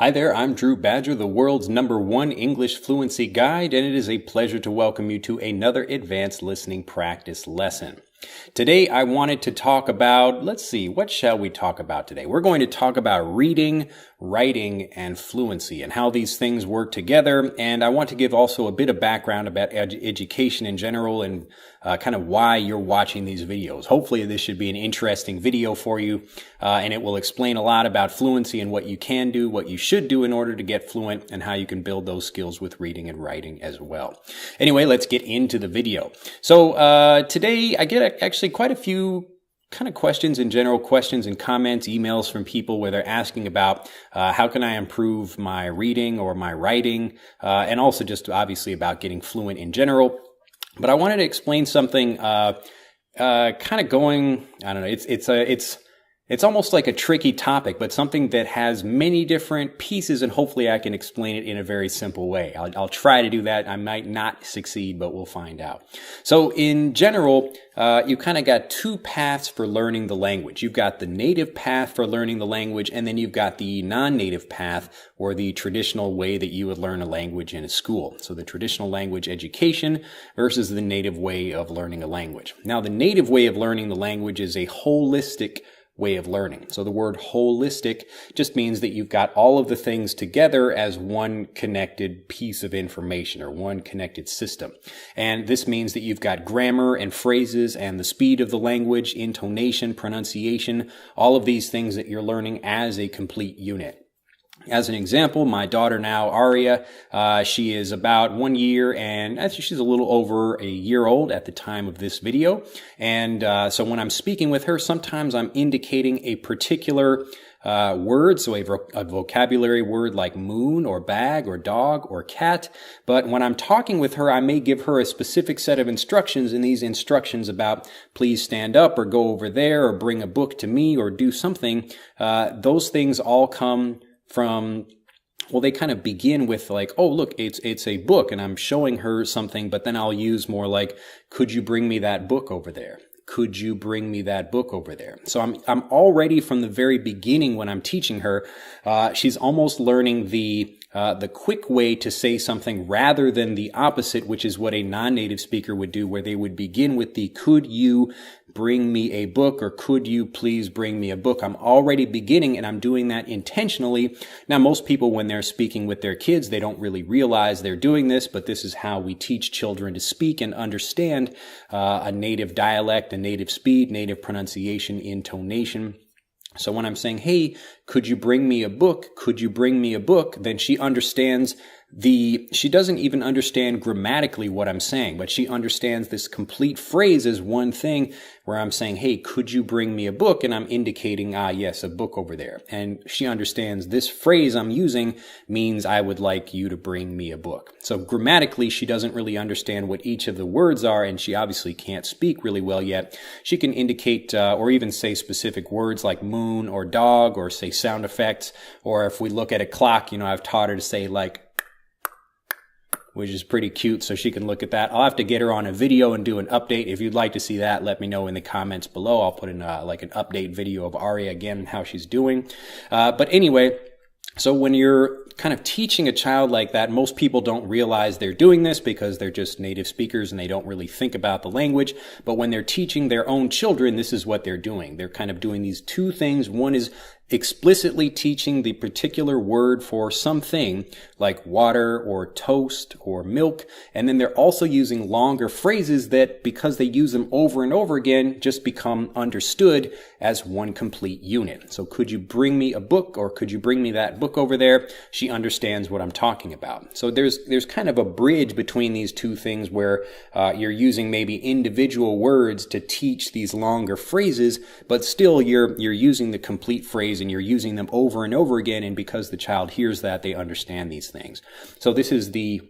Hi there, I'm Drew Badger, the world's #1 English fluency guide, and it is a pleasure to welcome you to another advanced listening practice lesson. Today I wanted to talk about, what shall we talk about today? We're going to talk about reading, writing, and fluency and how these things work together. And I want to give also a bit of background about education in general and kind of why you're watching these videos. Hopefully this should be an interesting video for you, and it will explain a lot about fluency and what you can do, what you should do in order to get fluent, and how you can build those skills with reading and writing as well. Anyway, let's get into the video. So today I get actually quite a few kind of questions in general, questions and comments, emails from people where they're asking about how can I improve my reading or my writing, and also just obviously about getting fluent in general. But I wanted to explain something kind of going, I don't know, it's almost like a tricky topic, but something that has many different pieces, and hopefully I can explain it in a very simple way. I'll try to do that. I might not succeed, but we'll find out. So in general, you kind of got two paths for learning the language. You've got the native path for learning the language, and then you've got the non-native path, or the traditional way that you would learn a language in a school. So the traditional language education versus the native way of learning a language. Now, the native way of learning the language is a holistic way of learning. So the word holistic just means that you've got all of the things together as one connected piece of information or one connected system. And this means that you've got grammar and phrases and the speed of the language, intonation, pronunciation, all of these things that you're learning as a complete unit. As an example, my daughter now, Aria, she is about 1 year, and actually she's a little over a year old at the time of this video. And so when I'm speaking with her, sometimes I'm indicating a particular word, so a vocabulary word like moon or bag or dog or cat. But when I'm talking with her, I may give her a specific set of instructions, and these instructions about please stand up or go over there or bring a book to me or do something, those things all come from, well, they kind of begin with like, oh, look, it's a book, and I'm showing her something, but then I'll use more like, could you bring me that book over there? Could you bring me that book over there? So I'm already from the very beginning when I'm teaching her, she's almost learning the quick way to say something rather than the opposite, which is what a non-native speaker would do, where they would begin with the could you bring me a book, or could you please bring me a book? I'm already beginning, and I'm doing that intentionally. Now, most people, when they're speaking with their kids, they don't really realize they're doing this, but this is how we teach children to speak and understand a native dialect, a native speed, native pronunciation, intonation. So when I'm saying, hey, could you bring me a book? Could you bring me a book? Then she understands she doesn't even understand grammatically what I'm saying, but she understands this complete phrase as one thing where I'm saying, hey, could you bring me a book? And I'm indicating, yes, a book over there. And she understands this phrase I'm using means I would like you to bring me a book. So grammatically, she doesn't really understand what each of the words are, and she obviously can't speak really well yet. She can indicate or even say specific words like moon or dog, or say sound effects. Or if we look at a clock, I've taught her to say like, which is pretty cute, so she can look at that. I'll have to get her on a video and do an update. If you'd like to see that, let me know in the comments below. I'll put in like an update video of Aria again and how she's doing. But anyway, so when you're kind of teaching a child like that, most people don't realize they're doing this because they're just native speakers and they don't really think about the language. But when they're teaching their own children, this is what they're doing. They're kind of doing these two things. One is explicitly teaching the particular word for something like water or toast or milk. And then they're also using longer phrases that, because they use them over and over again, just become understood as one complete unit. So could you bring me a book, or could you bring me that book over there? She understands what I'm talking about. So there's kind of a bridge between these two things where you're using maybe individual words to teach these longer phrases, but still you're using the complete phrase and you're using them over and over again, and because the child hears that, they understand these things. So this is the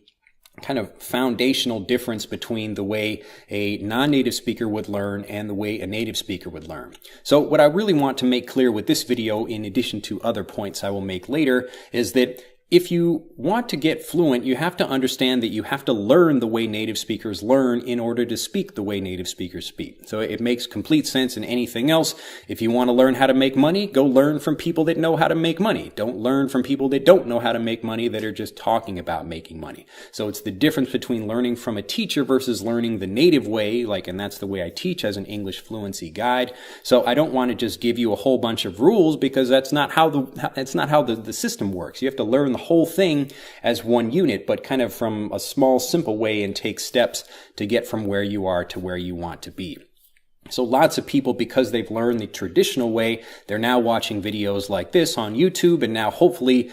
kind of foundational difference between the way a non-native speaker would learn and the way a native speaker would learn. So what I really want to make clear with this video, in addition to other points I will make later, is that if you want to get fluent, you have to understand that you have to learn the way native speakers learn in order to speak the way native speakers speak. So it makes complete sense in anything else. If you want to learn how to make money, go learn from people that know how to make money. Don't learn from people that don't know how to make money, that are just talking about making money. So it's the difference between learning from a teacher versus learning the native way, and that's the way I teach as an English fluency guide. So I don't want to just give you a whole bunch of rules, because that's not how the system works. You have to learn the whole thing as one unit, but kind of from a small, simple way, and take steps to get from where you are to where you want to be. So lots of people, because they've learned the traditional way, they're now watching videos like this on YouTube, and now hopefully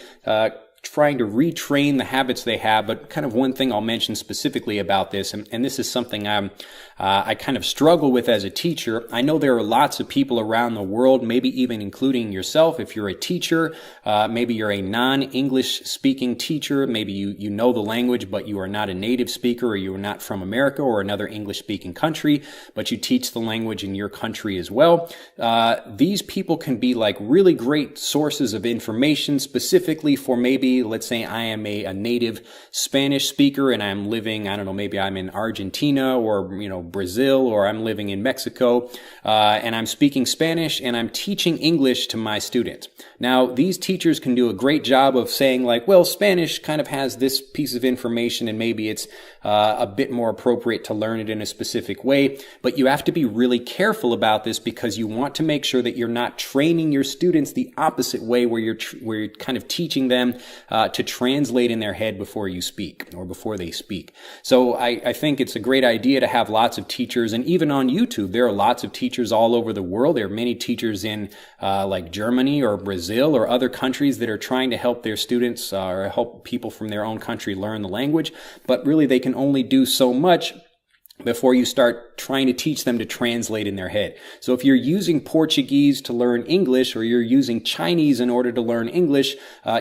trying to retrain the habits they have. But kind of one thing I'll mention specifically about this, and this is something I kind of struggle with as a teacher. I know there are lots of people around the world, maybe even including yourself. If you're a teacher, maybe you're a non-English speaking teacher, maybe you know the language, but you are not a native speaker, or you are not from America or another English speaking country, but you teach the language in your country as well. These people can be like really great sources of information, specifically for maybe, let's say I am a native Spanish speaker, and I'm living, I don't know, maybe I'm in Argentina or, Brazil, or I'm living in Mexico, and I'm speaking Spanish and I'm teaching English to my students. Now, these teachers can do a great job of saying well, Spanish kind of has this piece of information, and maybe it's a bit more appropriate to learn it in a specific way. But you have to be really careful about this, because you want to make sure that you're not training your students the opposite way, where you're kind of teaching them to translate in their head before you speak, or before they speak. So I think it's a great idea to have lots of teachers, and even on YouTube, there are lots of teachers all over the world. There are many teachers in like Germany or Brazil or other countries that are trying to help their students or help people from their own country learn the language. But really, they can only do so much before you start trying to teach them to translate in their head. So if you're using Portuguese to learn English, or you're using Chinese in order to learn English,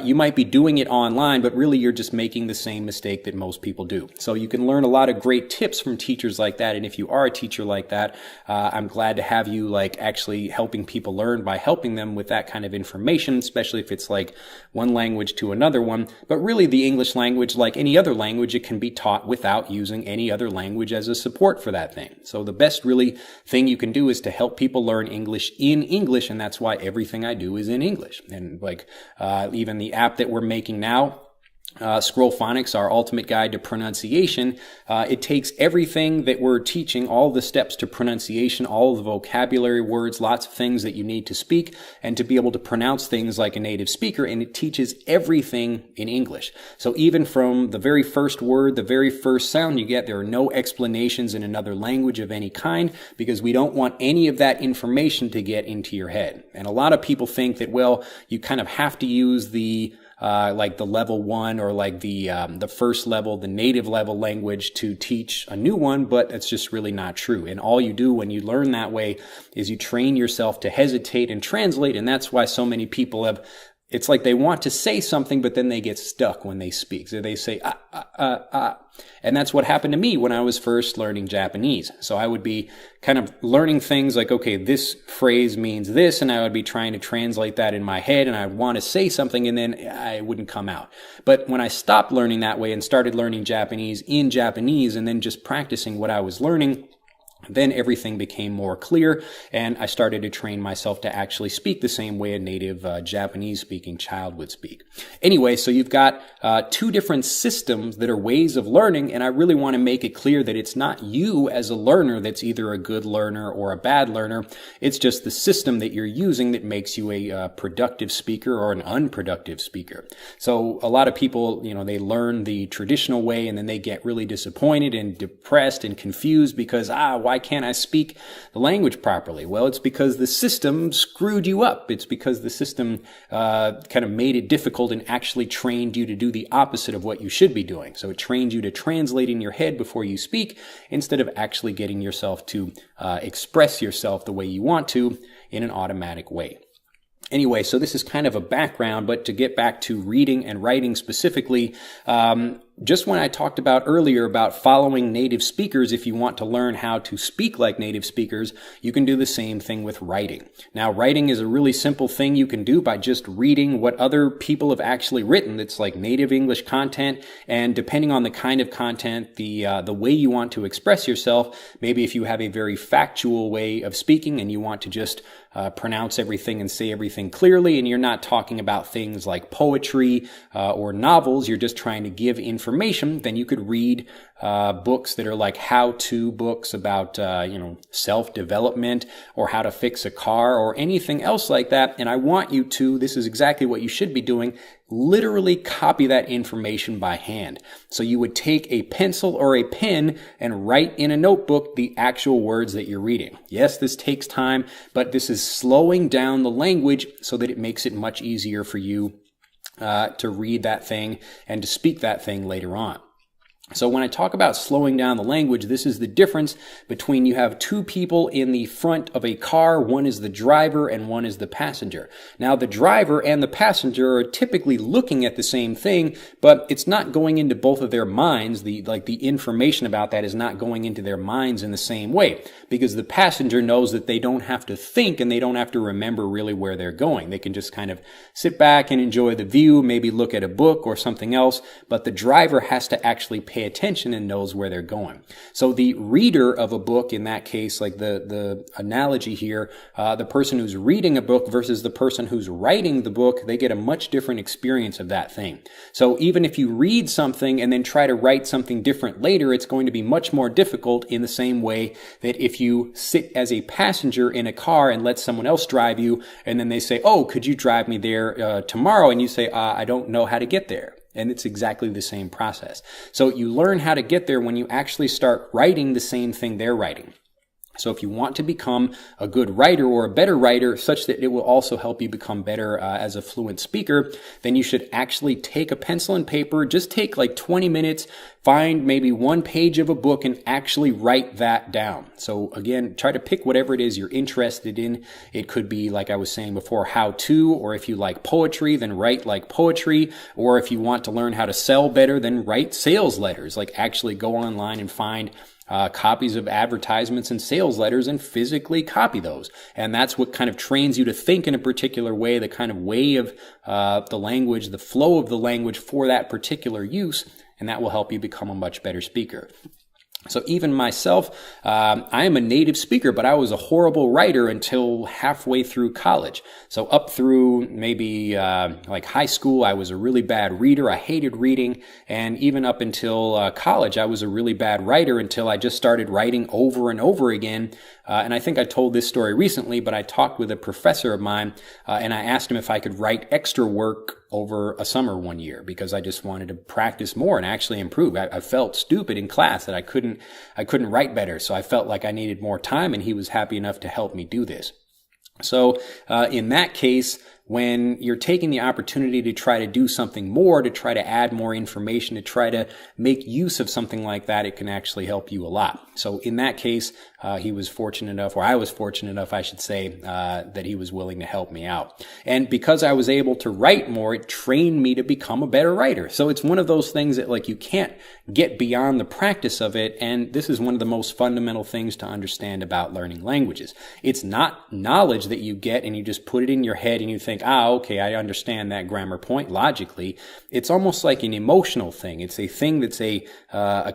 you might be doing it online, but really you're just making the same mistake that most people do. So you can learn a lot of great tips from teachers like that. And if you are a teacher like that, I'm glad to have you actually helping people learn by helping them with that kind of information, especially if it's like one language to another one. But really, the English language, like any other language, it can be taught without using any other language as a support for that thing. So the best really thing you can do is to help people learn English in English, and that's why everything I do is in English. And even the app that we're making now, Scroll Phonics, our ultimate guide to pronunciation, it takes everything that we're teaching, all the steps to pronunciation, all the vocabulary words, lots of things that you need to speak and to be able to pronounce things like a native speaker, and it teaches everything in English. So even from the very first word, the very first sound you get, there are no explanations in another language of any kind, because we don't want any of that information to get into your head. And a lot of people think that, well, you kind of have to use the level 1 or the first level, the native level language to teach a new one, but that's just really not true. And all you do when you learn that way is you train yourself to hesitate and translate, and that's why so many people it's like they want to say something, but then they get stuck when they speak. So they say, And that's what happened to me when I was first learning Japanese. So I would be kind of learning things like, okay, this phrase means this, and I would be trying to translate that in my head, and I'd want to say something, and then it wouldn't come out. But when I stopped learning that way and started learning Japanese in Japanese, and then just practicing what I was learning, then everything became more clear, and I started to train myself to actually speak the same way a native Japanese-speaking child would speak. Anyway, so you've got two different systems that are ways of learning, and I really want to make it clear that it's not you as a learner that's either a good learner or a bad learner. It's just the system that you're using that makes you a productive speaker or an unproductive speaker. So a lot of people, they learn the traditional way, and then they get really disappointed and depressed and confused because, why can't I speak the language properly? Well, it's because the system screwed you up. It's because the system kind of made it difficult and actually trained you to do the opposite of what you should be doing. So it trained you to translate in your head before you speak instead of actually getting yourself to express yourself the way you want to in an automatic way. Anyway, so this is kind of a background, but to get back to reading and writing specifically, just when I talked about earlier about following native speakers, if you want to learn how to speak like native speakers, you can do the same thing with writing. Now, writing is a really simple thing you can do by just reading what other people have actually written. It's like native English content, and depending on the kind of content, the way you want to express yourself, maybe if you have a very factual way of speaking and you want to just pronounce everything and say everything clearly, and you're not talking about things like poetry or novels, you're just trying to give information, then you could read books that are like how-to books about, self-development or how to fix a car or anything else like that. And I want you to, this is exactly what you should be doing, literally copy that information by hand. So you would take a pencil or a pen and write in a notebook the actual words that you're reading. Yes, this takes time, but this is slowing down the language so that it makes it much easier for you to read that thing and to speak that thing later on. So when I talk about slowing down the language, this is the difference between you have two people in the front of a car. One is the driver and one is the passenger. Now, the driver and the passenger are typically looking at the same thing, but it's not going into both of their minds. The information about that is not going into their minds in the same way, because the passenger knows that they don't have to think and they don't have to remember really where they're going. They can just kind of sit back and enjoy the view, maybe look at a book or something else, but the driver has to actually pay attention and knows where they're going. So the reader of a book, in that case, like the analogy here, the person who's reading a book versus the person who's writing the book, they get a much different experience of that thing. So even if you read something and then try to write something different later, it's going to be much more difficult in the same way that if you sit as a passenger in a car and let someone else drive you, and then they say, oh, could you drive me there tomorrow? And you say, I don't know how to get there. And it's exactly the same process. So you learn how to get there when you actually start writing the same thing they're writing. So if you want to become a good writer or a better writer such that it will also help you become better as a fluent speaker, then you should actually take a pencil and paper, just take like 20 minutes, find maybe one page of a book and actually write that down. So again, try to pick whatever it is you're interested in. It could be, like I was saying before, how to, or if you like poetry, then write like poetry. Or if you want to learn how to sell better, then write sales letters. Like actually go online and find copies of advertisements and sales letters and physically copy those. And that's what kind of trains you to think in a particular way, the kind of way of the language, the flow of the language for that particular use, and that will help you become a much better speaker. So even myself, I am a native speaker, but I was a horrible writer until halfway through college. So up through maybe like high school, I was a really bad reader. I hated reading. And even up until college, I was a really bad writer until I just started writing over and over again. And I think I told this story recently, but I talked with a professor of mine and I asked him if I could write extra work over a summer one year because I just wanted to practice more and actually improve. I felt stupid in class that I couldn't write better. So I felt like I needed more time, and he was happy enough to help me do this. So in that case, when you're taking the opportunity to try to do something more, to try to add more information, to try to make use of something like that, it can actually help you a lot. So in that case, he was fortunate enough, or I was fortunate enough, I should say, that he was willing to help me out. And because I was able to write more, it trained me to become a better writer. So it's one of those things that like you can't get beyond the practice of it. And this is one of the most fundamental things to understand about learning languages. It's not knowledge that you get and you just put it in your head and you think, okay, I understand that grammar point logically. It's almost like an emotional thing. It's a thing that's a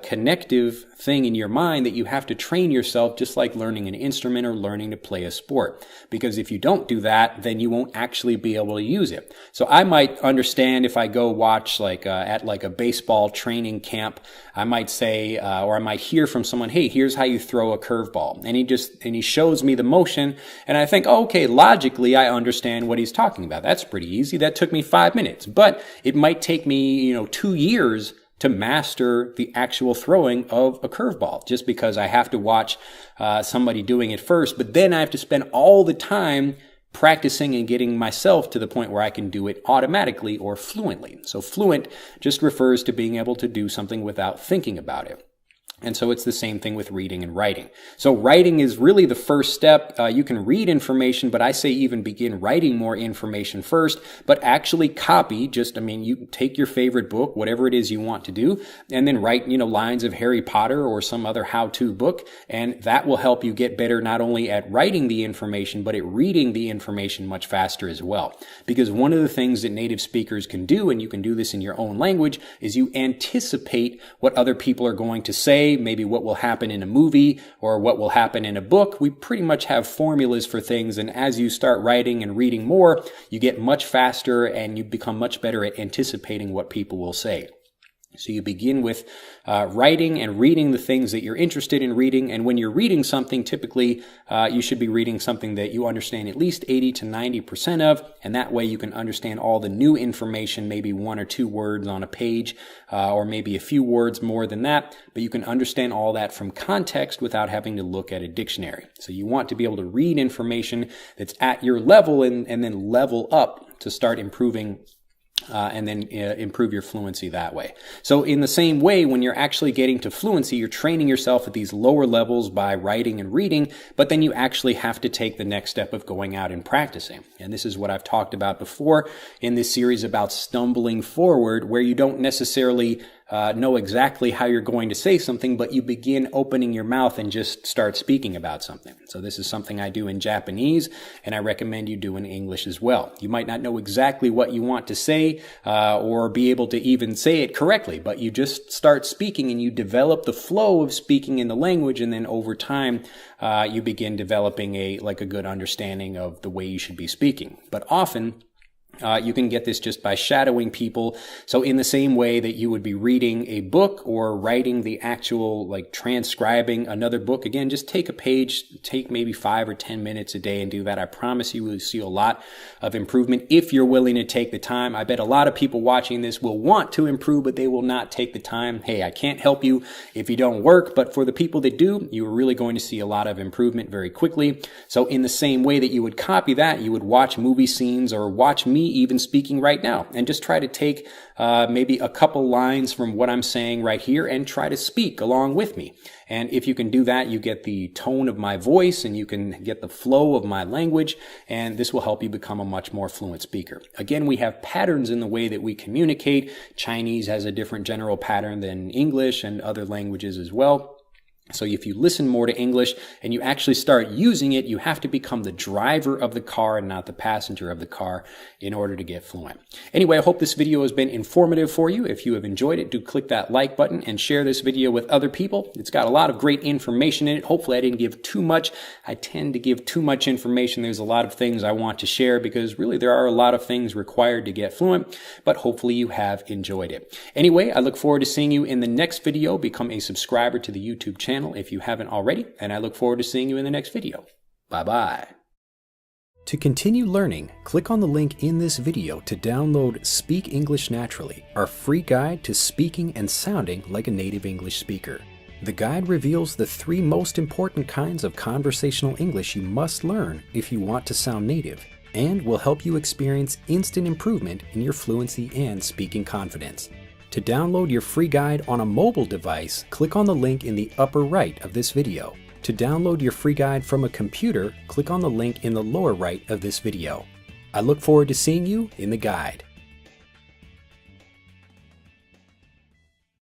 connective thing in your mind that you have to train yourself, just like learning an instrument or learning to play a sport. Because if you don't do that, then you won't actually be able to use it. So I might understand if I go watch like at like a baseball training camp, I might say, or I might hear from someone, hey, here's how you throw a curveball. And he shows me the motion. And I think, okay, logically, I understand what he's talking about. That's pretty easy. That took me 5 minutes, but it might take me, 2 years to master the actual throwing of a curveball, just because I have to watch somebody doing it first, but then I have to spend all the time practicing and getting myself to the point where I can do it automatically or fluently. So fluent just refers to being able to do something without thinking about it. And so it's the same thing with reading and writing. So writing is really the first step. You can read information, but I say even begin writing more information first, but actually copy you take your favorite book, whatever it is you want to do, and then write, lines of Harry Potter or some other how-to book. And that will help you get better not only at writing the information, but at reading the information much faster as well. Because one of the things that native speakers can do, and you can do this in your own language, is you anticipate what other people are going to say, maybe what will happen in a movie or what will happen in a book. We pretty much have formulas for things, and as you start writing and reading more, you get much faster and you become much better at anticipating what people will say. So you begin with writing and reading the things that you're interested in reading. And when you're reading something, typically you should be reading something that you understand at least 80 to 90% of. And that way you can understand all the new information, maybe 1 or 2 words on a page, or maybe a few words more than that. But you can understand all that from context without having to look at a dictionary. So you want to be able to read information that's at your level and then level up to start improving and then improve your fluency that way. So in the same way, when you're actually getting to fluency, you're training yourself at these lower levels by writing and reading, but then you actually have to take the next step of going out and practicing. And this is what I've talked about before in this series about stumbling forward, where you don't necessarily know exactly how you're going to say something, but you begin opening your mouth and just start speaking about something. So this is something I do in Japanese, and I recommend you do in English as well. You might not know exactly what you want to say or be able to even say it correctly, but you just start speaking and you develop the flow of speaking in the language, and then over time you begin developing a good understanding of the way you should be speaking. But often you can get this just by shadowing people. So in the same way that you would be reading a book or writing the actual, transcribing another book, again, just take a page, take maybe 5 or 10 minutes a day and do that. I promise you will see a lot of improvement if you're willing to take the time. I bet a lot of people watching this will want to improve, but they will not take the time. Hey, I can't help you if you don't work, but for the people that do, you are really going to see a lot of improvement very quickly. So in the same way that you would copy that, you would watch movie scenes or watch me even speaking right now, and just try to take maybe a couple lines from what I'm saying right here and try to speak along with me. And if you can do that, you get the tone of my voice and you can get the flow of my language, and this will help you become a much more fluent speaker. Again, we have patterns in the way that we communicate. Chinese has a different general pattern than English and other languages as well. So if you listen more to English and you actually start using it, you have to become the driver of the car and not the passenger of the car in order to get fluent. Anyway, I hope this video has been informative for you. If you have enjoyed it, do click that like button and share this video with other people. It's got a lot of great information in it. Hopefully I didn't give too much. I tend to give too much information. There's a lot of things I want to share because really there are a lot of things required to get fluent, but hopefully you have enjoyed it. Anyway, I look forward to seeing you in the next video. Become a subscriber to the YouTube channel if you haven't already, and I look forward to seeing you in the next video. Bye-bye. To continue learning, click on the link in this video to download Speak English Naturally, our free guide to speaking and sounding like a native English speaker. The guide reveals the 3 most important kinds of conversational English you must learn if you want to sound native, and will help you experience instant improvement in your fluency and speaking confidence. To download your free guide on a mobile device, click on the link in the upper right of this video. To download your free guide from a computer, click on the link in the lower right of this video. I look forward to seeing you in the guide.